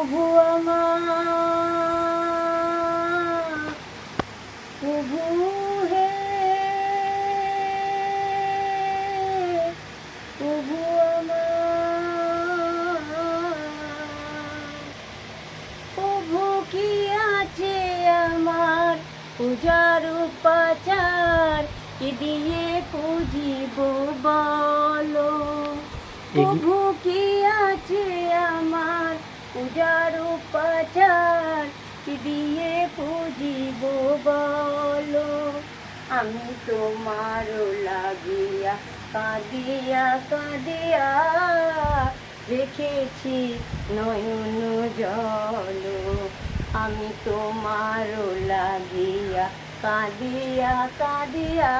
প্রভু আমার, প্রভু হে, প্রভু আমার। প্রভু কি আছে আমার পূজার উপাচার, কি দিয়ে পুজিব বলো। প্রভু কি আছে আমার পূজার উপাচার, কি দিয়ে পুজিব বলো। আমি তোমার লাগিয়া কাঁদিয়া কাঁদিয়া রেখেছি নয়ন জল। আমি তোমার লাগিয়া কাঁদিয়া কাঁদিয়া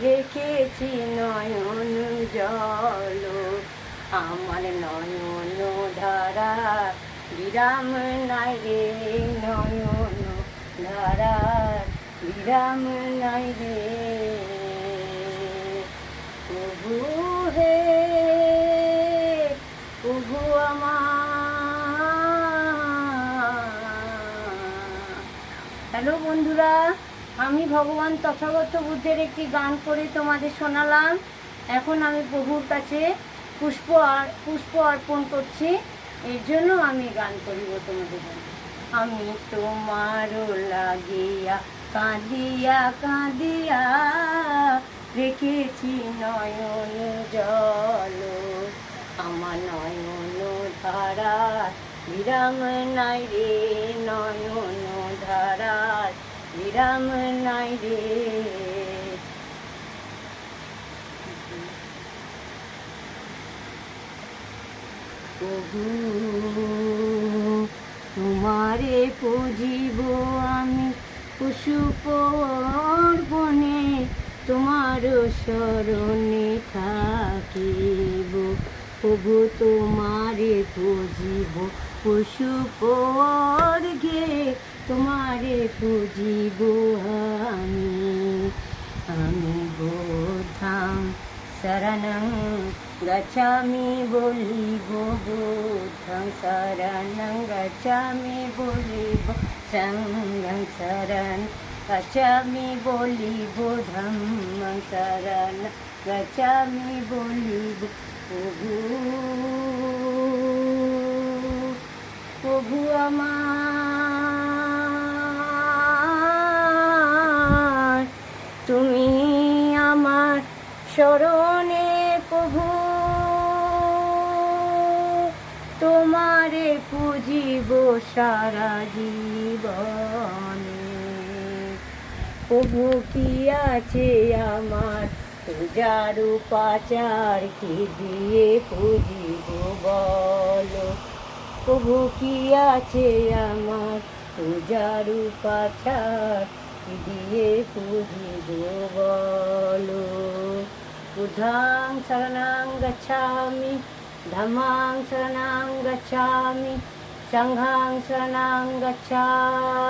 রেখেছি নয়ন জল। আমার নয়ন ধারা বিরাম নাই রে, নয়ন ধারা বিরাম নাই রে। প্রভু হে, প্রভু আমার। হ্যালো বন্ধুরা, আমি ভগবান তথাগত বুদ্ধের একটি গান করে তোমাদের শোনালাম। এখন আমি প্রভুর কাছে পুষ্প অর্পণ করছি। এর জন্য আমি গান করিব তোমাদের জন্য। আমি তোমার লাগিয়া কাঁদিয়া কাঁদিয়া রেখেছি নয়ন জল। আমার নয়ন ধারা বিরাম নাই রে, নয়ন ধারা বিরাম নাই রে। প্রভু তোমারে পুজিব আমি পুষ্প অর্পণে, তোমার শরণে থাকিব। প্রভু তোমারে পুজিব পুষ্প অর্ঘে, তোমারে পুজিব আমি বুদ্ধং শরণং গচ্ছামি বলিব, বুদ্ধং শরণং গচ্ছামি বলিব, সংঘং শরণ গচ্ছামি বলিব, ধম্মং শরণ গচ্ছামি বলিব। প্রভু, প্রভু আমার, তুমি আমার শরণে প্রভু, তোমারে পুজিব সারা জীবনে। প্রভু কি আছে আমার পূজার উপাচার, কি দিয়ে পুজিব বলো। প্রভু কি আছে আমার পূজার উপাচার, কি দিয়ে পুজিব বলো। বুদ্ধং শরণং গচ্ছামি, ধম্মং শরণং গচ্ছামি, সংঘং শরণং গচ্ছামি।